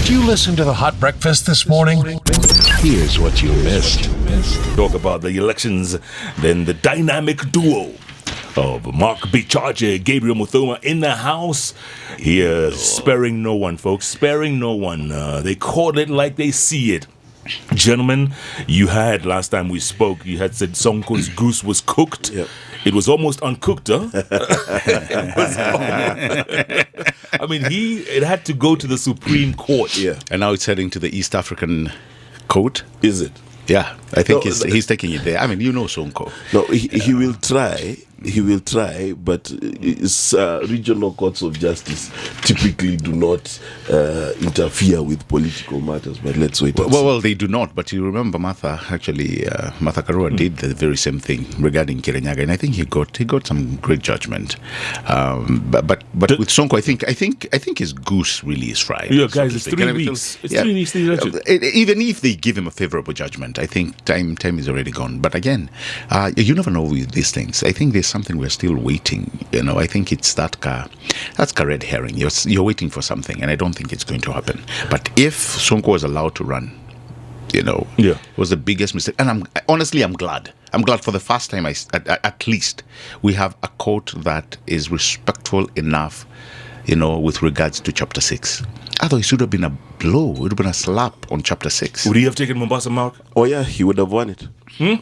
Did you listen to the Hot Breakfast this morning? Here's what you missed. Talk about the elections, then the dynamic duo of Mark Bichachi, Gabriel Muthoma in the house. Here, sparing no one, folks, sparing no one. They call it like they see it. Gentlemen, you had, last time we spoke, you had said Sonko's goose was cooked. Yep. It was almost uncooked, huh? I mean, it had to go to the Supreme Court. Yeah. And now it's heading to the East African Court. Is it? Yeah, I think he's taking it there. I mean, you know Sonko. No, he will try. He will try, but regional courts of justice typically do not interfere with political matters. But let's wait. Well, they do not. But you remember Martha Karua did the very same thing regarding Kirinyaga, and I think he got some great judgment. But with Sonko, I think his goose really is fried. Yeah, guys, it's 3 weeks. It's 3 weeks. Even if they give him a favorable judgment, I think time is already gone. But again, you never know with these things. I think there's something we're still waiting. I think it's that's a red herring. You're waiting for something, and I don't think it's going to happen. But if Sonko was allowed to run, it was the biggest mistake. And I'm glad. I'm glad for the first time, at least, we have a court that is respectful enough, with regards to Chapter 6. Otherwise, it would have been a blow. It would have been a slap on Chapter 6. Would he have taken Mombasa, Mark? Oh, yeah, he would have won it.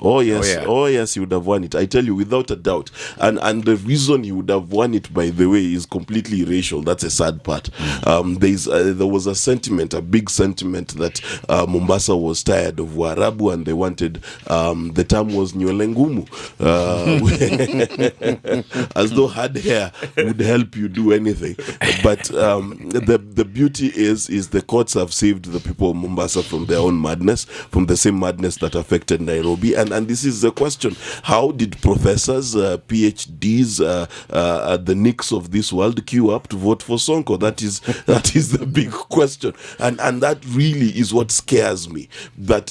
Oh yes, he would have won it. I tell you, without a doubt. And the reason he would have won it, by the way, is completely racial. That's a sad part. There was a big sentiment that Mombasa was tired of Waarabu and they wanted, the term was Nyolengumu, as though hard hair would help you do anything. But the beauty is the courts have saved the people of Mombasa from their own madness, from the same madness that affected Nairobi. And this is the question: how did professors, PhDs, the nicks of this world queue up to vote for Sonko? That is the big question, and that really is what scares me. That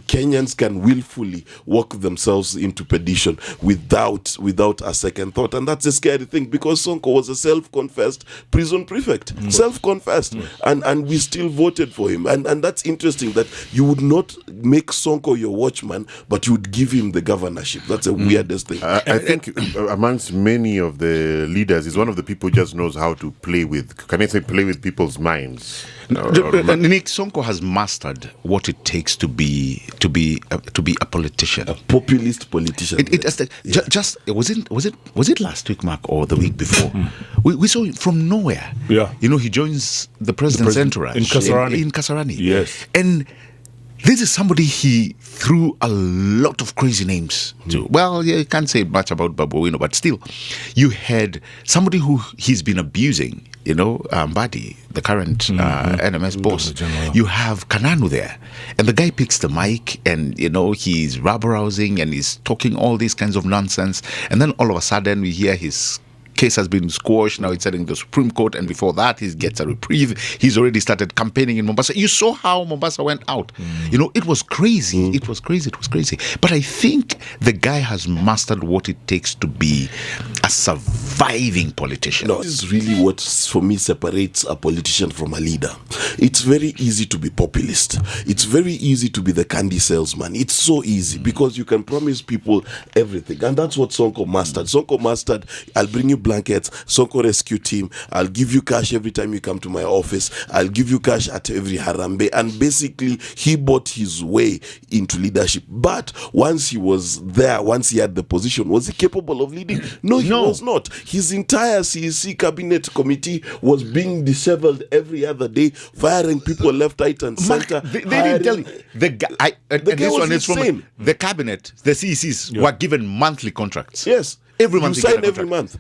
Kenyans can willfully walk themselves into perdition without a second thought, and that's a scary thing, because Sonko was a self-confessed prison prefect, and we still voted for him, and that's interesting that you would not make Sonko your watchman, but you would give him the governorship. That's the weirdest thing. I think amongst many of the leaders, is one of the people who just knows how to play with people's minds. Nick, Sonko has mastered what it takes to be a politician, a populist politician. Was it last week, Mark, or the week before? We saw him from nowhere. Yeah, he joins the president's entourage in Kasarani. In Kasarani. Yes, and this is somebody he threw a lot of crazy names to. Well, you can't say much about Babu Owino, but still, you had somebody who he's been abusing, Mbadi, the current NMS boss. You have Kananu there, and the guy picks the mic, and he's rabble-rousing and he's talking all these kinds of nonsense, and then all of a sudden we hear his case has been squashed. Now it's heading to the Supreme Court, and before that he gets a reprieve. He's already started campaigning in Mombasa. You saw how Mombasa went out. It was crazy. It was crazy. But I think the guy has mastered what it takes to be a surviving politician. No, this is really what, for me, separates a politician from a leader. It's very easy to be populist. It's very easy to be the candy salesman. It's so easy because you can promise people everything, and that's what Sonko mastered. Sonko mastered, I'll bring you blankets, Sonko rescue team, I'll give you cash every time you come to my office, I'll give you cash at every harambe, and basically he bought his way into leadership. But once he was there, once he had the position, was he capable of leading? No, he was not. His entire CEC cabinet committee was being disheveled every other day, firing people left, right and center. They didn't tell you. The guy was insane. From the cabinet, the CECs were given monthly contracts. Yes. Every month. You sign every month.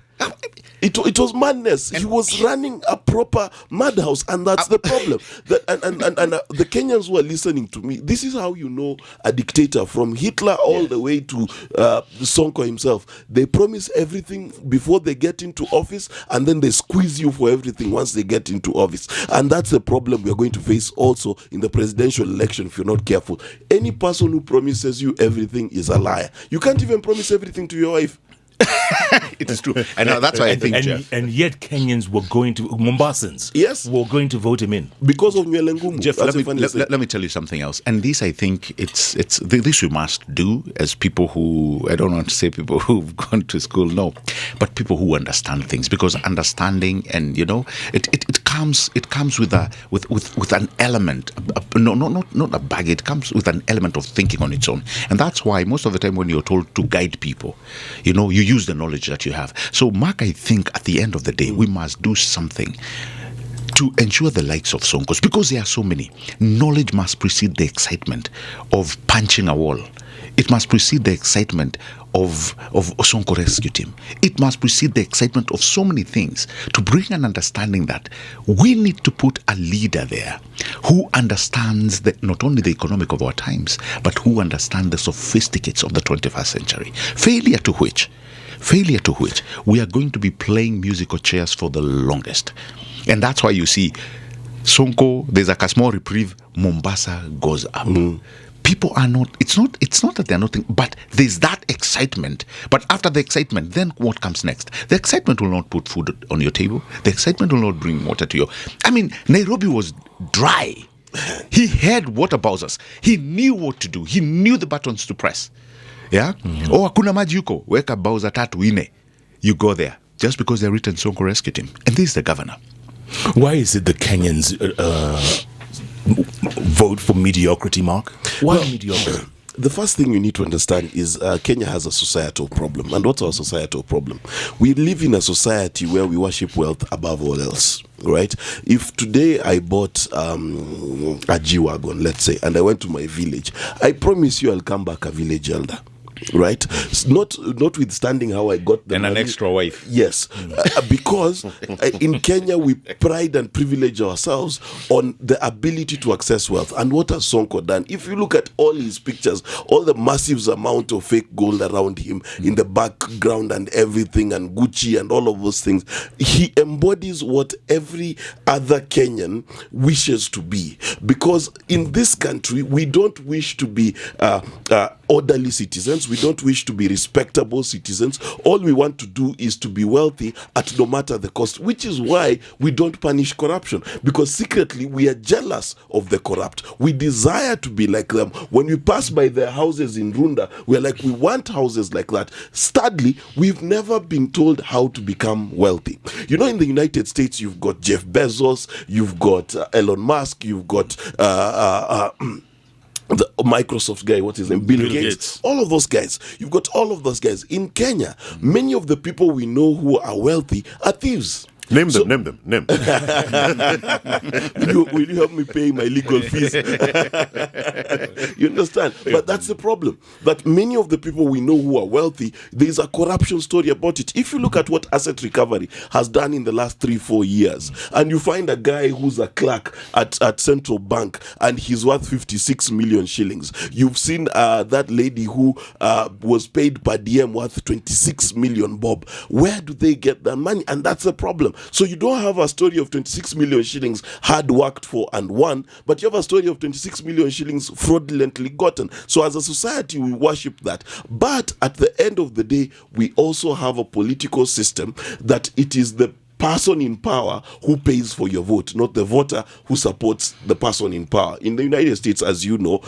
It was madness. He was running a proper madhouse, and that's the problem. The Kenyans who are listening to me, this is how you know a dictator, from Hitler all the way to Sonko himself. They promise everything before they get into office, and then they squeeze you for everything once they get into office. And that's the problem we are going to face also in the presidential election if you're not careful. Any person who promises you everything is a liar. You can't even promise everything to your wife. It is true. And that's why I think, Jeff. And yet Kenyans were going to, Mombasans, Yes. were going to vote him in. Because of Nywele Ngumu. Jeff, That's let a funny thing. me, let me tell you something else. And this, I think, this we must do as people who, I don't want to say people who've gone to school, no, but people who understand things. Because understanding and, it comes with an element, not a bag, it comes with an element of thinking on its own. And that's why most of the time when you're told to guide people, you use the knowledge that you have. So, Mark, I think at the end of the day, we must do something to ensure the likes of Sonkos, because there are so many. Knowledge must precede the excitement of punching a wall. It must precede the excitement of Sonko rescue team. It must precede the excitement of so many things to bring an understanding that we need to put a leader there who understands not only the economic of our times, but who understands the sophisticates of the 21st century. Failure to which we are going to be playing musical chairs for the longest. And that's why you see Sonko, there's a small reprieve, Mombasa goes up. People are not, it's not that they're not thinking, but there's that excitement. But after the excitement, then what comes next? The excitement will not put food on your table. The excitement will not bring water to you. I mean, Nairobi was dry. He had water bowsers. He knew what to do. He knew the buttons to press. Yeah? Oh, hakuna maji huko, weka bowser tatu ine. You go there. Just because they're written Sonko rescued him. And this is the governor. Why is it the Kenyans vote for mediocrity, Mark? Why mediocrity? The first thing you need to understand is Kenya has a societal problem. And what's our societal problem? We live in a society where we worship wealth above all else, right? If today I bought a G-Wagon, let's say, and I went to my village, I promise you I'll come back a village elder. Right, notwithstanding how I got the and money. An extra wife. Yes, because in Kenya we pride and privilege ourselves on the ability to access wealth. And what has Sonko done? If you look at all his pictures, all the massive amount of fake gold around him in the background and everything, and Gucci and all of those things, he embodies what every other Kenyan wishes to be. Because in this country, we don't wish to be orderly citizens. We don't wish to be respectable citizens. All we want to do is to be wealthy at no matter the cost, which is why we don't punish corruption, because secretly we are jealous of the corrupt. We desire to be like them. When we pass by their houses in Runda, we're like, we want houses like that. Sadly, we've never been told how to become wealthy. In the United States, you've got Jeff Bezos, you've got Elon Musk, you've got the Microsoft guy, what's his name? Bill Gates. All of those guys. You've got all of those guys. In Kenya, many of the people we know who are wealthy are thieves. Name them. Will you help me pay my legal fees? You understand? But that's the problem. That many of the people we know who are wealthy, there's a corruption story about it. If you look at what asset recovery has done in the last 3-4 years, and you find a guy who's a clerk at Central Bank and he's worth 56 million shillings. You've seen that lady who was paid per diem worth 26 million bob. Where do they get that money? And that's the problem. So you don't have a story of 26 million shillings hard worked for and won, but you have a story of 26 million shillings fraudulently gotten. So as a society, we worship that. But at the end of the day, we also have a political system that it is the person in power who pays for your vote, not the voter who supports the person in power. In the United States, as you know,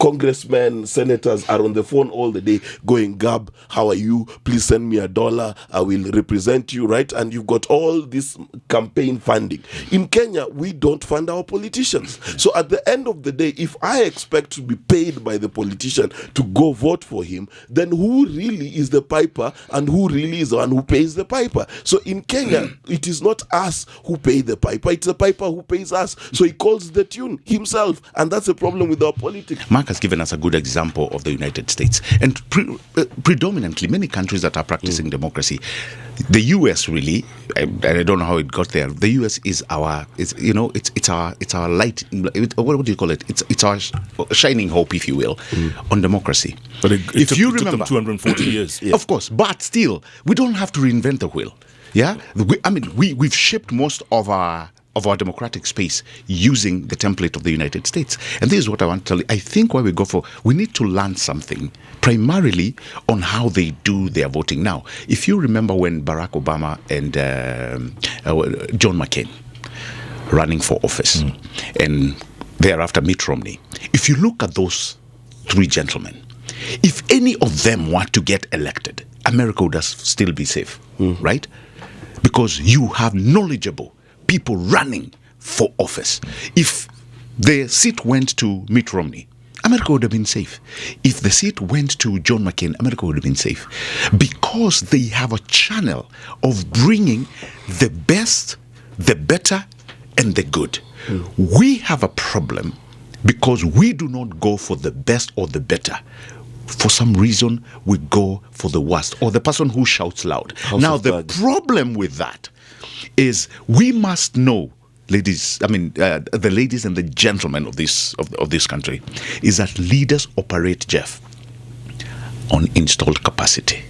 congressmen, senators are on the phone all the day going, Gab, how are you? Please send me $1. I will represent you, right? And you've got all this campaign funding. In Kenya, we don't fund our politicians. So at the end of the day, if I expect to be paid by the politician to go vote for him, then who really is the piper and who really is the one who pays the piper? So in Kenya, it is not us who pay the piper, it's the piper who pays us. So he calls the tune himself, and that's a problem with our politics. Mark has given us a good example of the United States, and predominantly many countries that are practicing democracy. The US really, I don't know how it got there. The US is our light. What do you call it? It's our shining hope, if you will, on democracy. But if you remember, it took them 240 years. Yeah. Of course, but still, we don't have to reinvent the wheel. Yeah, we've shipped most of our of our democratic space using the template of the United States. And this is what I want to tell you. I think where we need to learn something primarily on how they do their voting. Now, if you remember when Barack Obama and John McCain running for office, and thereafter Mitt Romney, if you look at those three gentlemen, if any of them want to get elected, America would still be safe, right? Because you have knowledgeable people running for office. If the seat went to Mitt Romney, America would have been safe. If the seat went to John McCain, America would have been safe. Because they have a channel of bringing the best, the better, and the good. We have a problem because we do not go for the best or the better. For some reason, we go for the worst or the person who shouts loud. Now, the problem with that is we must know, ladies, the ladies and the gentlemen of this country, is that leaders operate, Jeff, on installed capacity.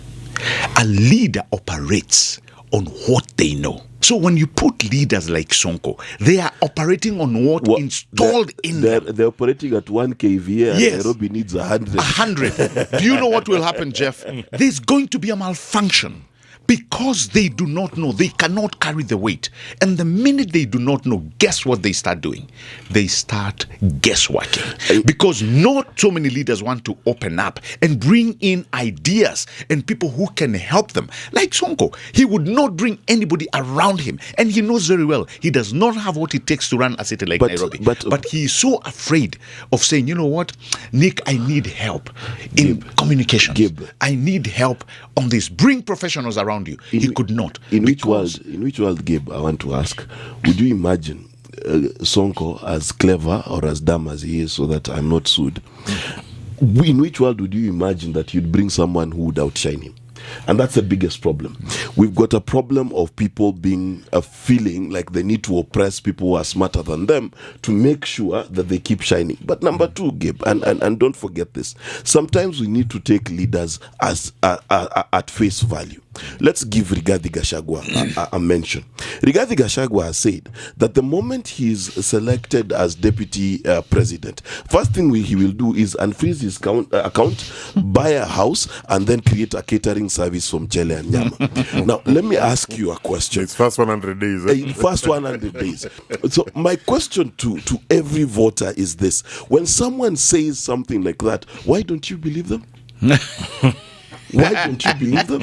A leader operates on what they know. So when you put leaders like Sonko, they are operating on what installed in them. They're operating at 1 kVA and Nairobi needs 100. 100. Do you know what will happen, Jeff? There's going to be a malfunction. Because they do not know, they cannot carry the weight. And the minute they do not know, guess what they start doing? They start guessworking. Because not so many leaders want to open up and bring in ideas and people who can help them. Like Sonko, he would not bring anybody around him. And he knows very well, he does not have what it takes to run a city like Nairobi. But he is so afraid of saying, you know what, Nick, I need help in communication. I need help on this. Bring professionals around you. He could not. In which world, Gabe, I want to ask, would you imagine Sonko as clever or as dumb as he is, so that I'm not sued? In which world would you imagine that you'd bring someone who would outshine him? And that's the biggest problem. We've got a problem of people being feeling like they need to oppress people who are smarter than them to make sure that they keep shining. But number two, Gabe, and don't forget this, sometimes we need to take leaders as at face value. Let's give Rigathi Gachagua a mention. Rigathi Gachagua has said that the moment he's selected as deputy president, first thing he will do is unfreeze his account, buy a house, and then create a catering service from Chele and Nyama. Now, let me ask you a question. It's first 100 days. First 100 days. So my question to every voter is this. When someone says something like that, why don't you believe them? Why don't you believe them?